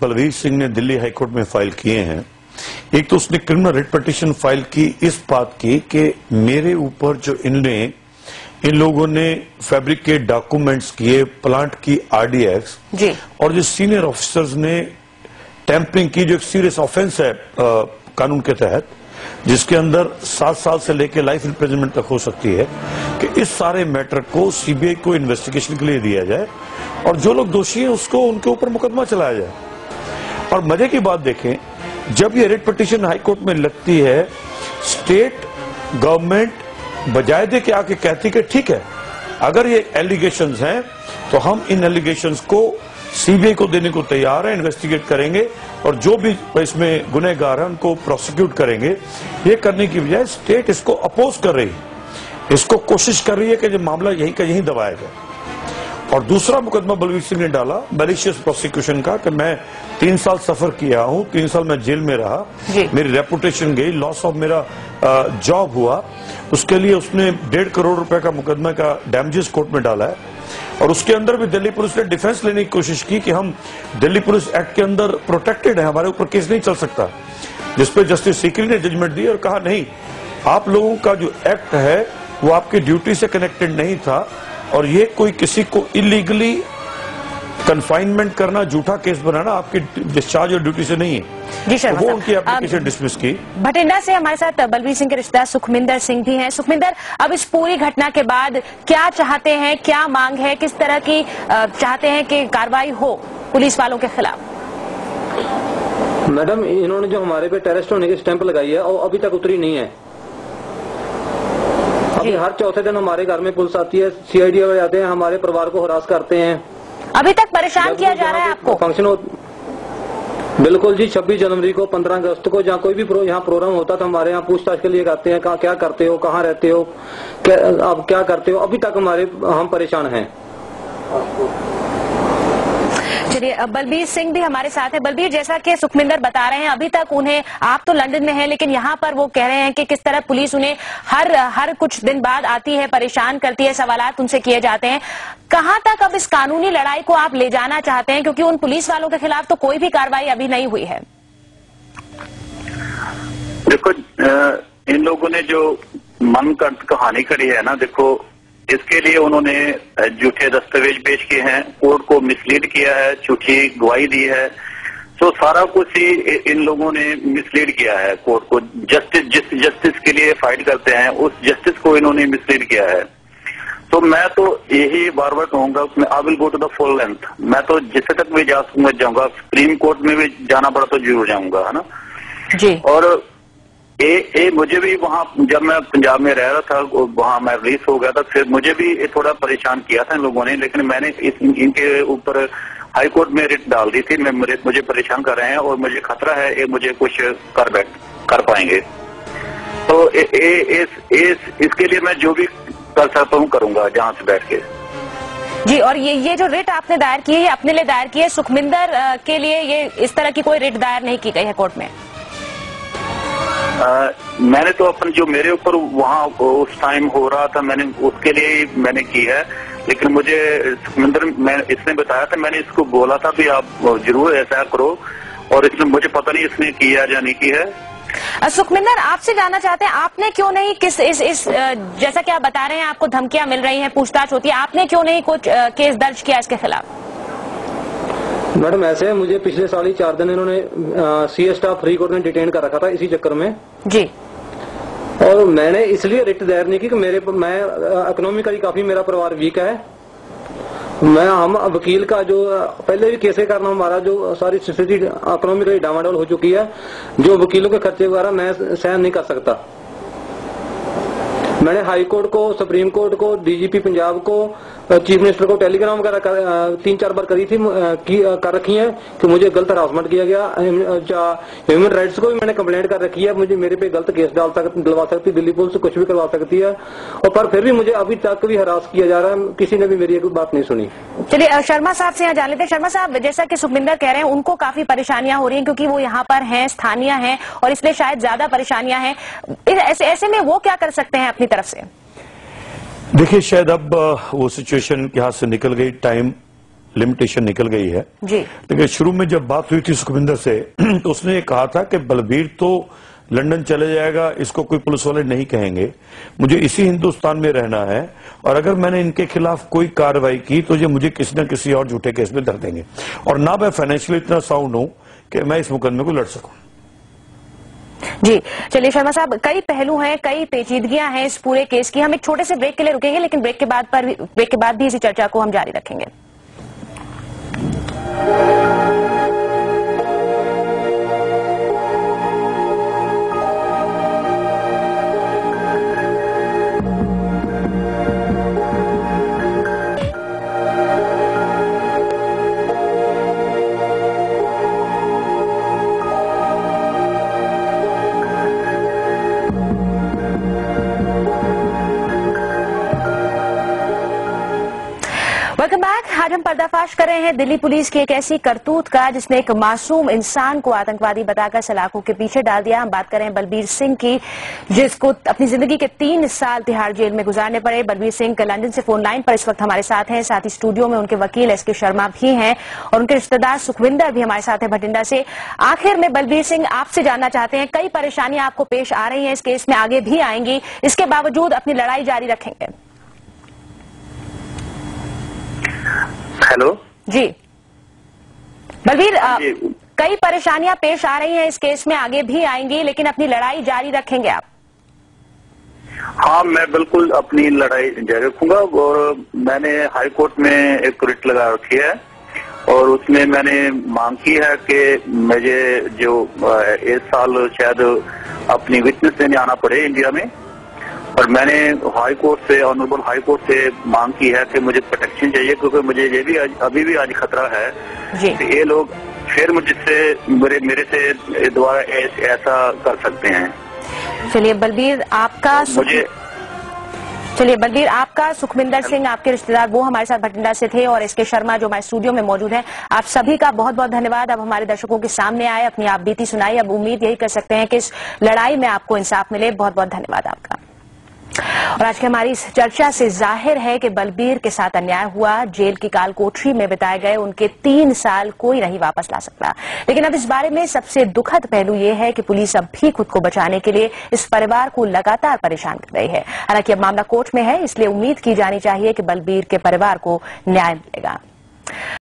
बलवीर सिंह ने दिल्ली हाईकोर्ट में फाइल किए हैं। एक तो उसने क्रिमिनल रिट पिटीशन फाइल की इस बात की कि मेरे ऊपर जो इन लोगों ने फैब्रिकेट डॉक्यूमेंट्स किए, प्लांट की आरडीएक्स जी, और जो सीनियर ऑफिसर्स ने टैंपरिंग की, जो एक सीरियस ऑफेंस है कानून के तहत, जिसके अंदर 7 साल से लेकर लाइफ इम्प्रिजनमेंट तक हो सकती है, कि इस सारे मैटर को सीबीआई को इन्वेस्टिगेशन के लिए दिया जाए और जो लोग दोषी हैं उसको उनके ऊपर मुकदमा चलाया जाए। और मजे की बात देखें, जब ये रिट पिटीशन हाईकोर्ट में लगती है, स्टेट गवर्नमेंट बजाय दे के आके कहती कि ठीक है, अगर ये एलिगेशंस हैं तो हम इन एलिगेशंस को सीबीआई को देने को तैयार है, इन्वेस्टिगेट करेंगे और जो भी इसमें गुनहगार है उनको प्रोसिक्यूट करेंगे। ये करने की बजाय स्टेट इसको अपोज कर रही है, इसको कोशिश कर रही है कि जो मामला यहीं का यहीं दबाया जाए। और दूसरा मुकदमा बलवीर सिंह ने डाला मैलिशियस प्रोसिक्यूशन का, कि मैं 3 साल सफर किया हूं, 3 साल मैं जेल में रहा, मेरी रेपुटेशन गई, लॉस ऑफ मेरा जॉब हुआ, उसके लिए उसने 1.5 करोड़ रुपए का मुकदमा का डैमेजेस कोर्ट में डाला है। और उसके अंदर भी दिल्ली पुलिस ने डिफेंस लेने की कोशिश की कि हम दिल्ली पुलिस एक्ट के अंदर प्रोटेक्टेड है, हमारे ऊपर केस नहीं चल सकता, जिसपे जस्टिस सीकरी ने जजमेंट दी और कहा नहीं, आप लोगों का जो एक्ट है वो आपकी ड्यूटी से कनेक्टेड नहीं था और ये कोई किसी को इलीगली कन्फाइनमेंट करना, झूठा केस बनाना आपकी डिस्चार्ज और ड्यूटी से नहीं है। जी शर्मा, वो उनकी एप्लीकेशन डिसमिस की। भटिंडा से हमारे साथ बलवीर सिंह के रिश्तेदार सुखमिंदर सिंह भी हैं। सुखमिंदर, अब इस पूरी घटना के बाद क्या चाहते हैं, क्या मांग है, किस तरह की चाहते हैं कि कार्रवाई हो पुलिस वालों के खिलाफ? मैडम, इन्होंने जो हमारे पे टेररिस्ट होने की स्टैंप लगाई है और अभी तक उतरी नहीं है। अभी हर चौथे दिन हमारे घर में पुलिस आती है, सीआईडी वाले आते हैं, हमारे परिवार को हरास करते हैं। अभी तक परेशान किया जा रहा है आपको? फंक्शन बिल्कुल जी, 26 जनवरी को, 15 अगस्त को, जहाँ कोई भी यहाँ प्रोग्राम होता था, हमारे यहाँ पूछताछ के लिए आते हैं, कहाँ क्या करते हो, कहाँ रहते हो, आप क्या करते हो। अभी तक हम परेशान हैं। चलिए, बलवीर सिंह भी हमारे साथ है। बलवीर, जैसा कि सुखमिंदर बता रहे हैं, अभी तक उन्हें, आप तो लंदन में हैं, लेकिन यहाँ पर वो कह रहे हैं कि किस तरह पुलिस उन्हें हर कुछ दिन बाद आती है, परेशान करती है, सवालात उनसे किए जाते हैं। कहाँ तक अब इस कानूनी लड़ाई को आप ले जाना चाहते हैं, क्योंकि उन पुलिस वालों के खिलाफ तो कोई भी कार्रवाई अभी नहीं हुई है? देखो, इन लोगों ने जो मन का कहानी करी है ना, देखो, इसके लिए उन्होंने झूठे दस्तावेज पेश किए हैं, कोर्ट को मिसलीड किया है, झूठी गवाही दी है, तो सारा कुछ ही इन लोगों ने मिसलीड किया है कोर्ट को। जिस जस्टिस के लिए फाइट करते हैं उस जस्टिस को इन्होंने मिसलीड किया है। तो मैं तो यही बार बार कहूंगा, I will go to the full length. मैं तो जिससे तक भी जाऊंगा, सुप्रीम कोर्ट में भी जाना पड़ा तो जरूर जाऊंगा, है ना जी। और मुझे भी वहाँ, जब मैं पंजाब में रह रहा था, वहाँ मैं रिलीज हो गया था, फिर मुझे भी थोड़ा परेशान किया था इन लोगों ने, लेकिन मैंने इनके ऊपर हाई कोर्ट में रिट डाल दी थी। मुझे परेशान कर रहे हैं और मुझे खतरा है ये मुझे कुछ कर पाएंगे। तो इसके लिए मैं जो भी कर सकता हूँ करूंगा, जहाँ से बैठ के। जी, और ये जो रिट आपने दायर की है, ये अपने लिए दायर की है? सुखमिंदर के लिए ये इस तरह की कोई रिट दायर नहीं की गई है कोर्ट में? मैंने तो अपन जो मेरे ऊपर वहाँ उस टाइम हो रहा था, मैंने उसके लिए मैंने की है, लेकिन मुझे सुखमिंदर इसने बताया था, मैंने इसको बोला था भी आप जरूर ऐसा करो, और इसने मुझे पता नहीं इसने किया या नहीं की है। सुखमिंदर, आपसे जानना चाहते हैं, आपने क्यों नहीं जैसा कि आप बता रहे हैं, आपको धमकियां मिल रही हैं, पूछताछ होती है, आपने क्यों नहीं कुछ केस दर्ज किया इसके खिलाफ? मैडम, ऐसे मुझे पिछले साल ही 4 दिन इन्होंने सीए स्टाफ फ्री कोर्ट में डिटेन कर रखा था इसी चक्कर में जी। और मैंने इसलिए रिट दायर नहीं की कि मैं इकोनॉमिकली काफी मेरा परिवार वीक है। हम वकील का जो पहले भी केसें करना, हमारा जो सारी स्थिति इकोनॉमिकली डामाडोल हो चुकी है, जो वकीलों के खर्चे वगैरह मैं सहन नहीं कर सकता। मैंने हाई कोर्ट को, सुप्रीम कोर्ट को, डीजीपी पंजाब को, चीफ मिनिस्टर को टेलीग्राम वगैरह 3-4 बार कर रखी है कि मुझे गलत हरासमेंट किया गया। ह्यूमन राइट्स को भी मैंने कंप्लेंट कर रखी है, मुझे मेरे पे गलत केस दिलवा सकती, दिल्ली पुलिस कुछ भी करवा सकती है, और पर फिर भी मुझे अभी तक भी हरास किया जा रहा है। किसी ने भी मेरी एक बात नहीं सुनी। चलिए, शर्मा साहब से यहाँ जान लेते हैं। शर्मा साहब, जैसा कि सुखमिंदर कह रहे हैं, उनको काफी परेशानियां हो रही हैं क्योंकि वो यहाँ पर हैं, स्थानीय हैं, और इसलिए शायद ज्यादा परेशानियां हैं। ऐसे में वो क्या कर सकते हैं अपनी तरफ से? देखिए, शायद अब वो सिचुएशन के हाथ से निकल गई, टाइम लिमिटेशन निकल गई है जी। लेकिन शुरू में जब बात हुई थी सुखविंदर से तो उसने ये कहा था कि बलबीर तो लंदन चले जाएगा, इसको कोई पुलिस वाले नहीं कहेंगे, मुझे इसी हिंदुस्तान में रहना है और अगर मैंने इनके खिलाफ कोई कार्रवाई की तो ये मुझे किसी न किसी और झूठे केस में धर देंगे और ना मैं फाइनेंशियली इतना साउंड हूं कि मैं इस मुकदमे को लड़ सकूं। जी चलिए शर्मा साहब, कई पहलू हैं, कई पेचीदगियां हैं इस पूरे केस की। हम एक छोटे से ब्रेक के लिए रुकेंगे लेकिन ब्रेक के बाद भी इसी चर्चा को हम जारी रखेंगे। Welcome back. आज हम पर्दाफाश कर रहे हैं दिल्ली पुलिस की एक ऐसी करतूत का जिसने एक मासूम इंसान को आतंकवादी बताकर सलाखों के पीछे डाल दिया। हम बात कर रहे हैं बलबीर सिंह की, जिसको अपनी जिंदगी के 3 साल तिहाड़ जेल में गुजारने पड़े। बलबीर सिंह लंदन से फोन लाइन पर इस वक्त हमारे साथ हैं, साथ ही स्टूडियो में उनके वकील एसके शर्मा भी हैं और उनके रिश्तेदार सुखविंदर भी हमारे साथ हैं भटिंडा से। आखिर में बलबीर सिंह आपसे जानना चाहते हैं, कई परेशानियां आपको पेश आ रही हैं इस केस में, आगे भी आएंगी, इसके बावजूद अपनी लड़ाई जारी रखेंगे? हेलो जी बलबीर, कई परेशानियां पेश आ रही हैं इस केस में, आगे भी आएंगी, लेकिन अपनी लड़ाई जारी रखेंगे आप? हाँ, मैं बिल्कुल अपनी लड़ाई जारी रखूंगा और मैंने हाई कोर्ट में एक रिट लगा रखी है और उसमें मैंने मांग की है कि मुझे जो इस साल शायद अपनी विटनेस देने आना पड़े इंडिया में, और मैंने हाई कोर्ट से, ऑनरेबल हाई कोर्ट से मांग की है कि मुझे प्रोटेक्शन चाहिए, क्योंकि मुझे ये भी अभी भी आज खतरा है कि ये लोग फिर मुझसे मेरे से दोबारा ऐसा कर सकते हैं। चलिए बलबीर, आपका सुखविंदर सिंह, आपके रिश्तेदार, वो हमारे साथ भटिंडा से थे और एसके शर्मा जो हमारे स्टूडियो में मौजूद हैं, आप सभी का बहुत बहुत धन्यवाद। अब हमारे दर्शकों के सामने आए, अपनी आप बीती सुनाई। अब उम्मीद यही कर सकते हैं कि इस लड़ाई में आपको इंसाफ मिले। बहुत बहुत धन्यवाद आपका। और आज की हमारी इस चर्चा से जाहिर है कि बलबीर के साथ अन्याय हुआ। जेल की काल कोठरी में बिताए गए उनके 3 साल कोई नहीं वापस ला सकता। लेकिन अब इस बारे में सबसे दुखद पहलू ये है कि पुलिस अब भी खुद को बचाने के लिए इस परिवार को लगातार परेशान कर रही है। हालांकि अब मामला कोर्ट में है, इसलिए उम्मीद की जानी चाहिए कि बलबीर के परिवार को न्याय मिलेगा।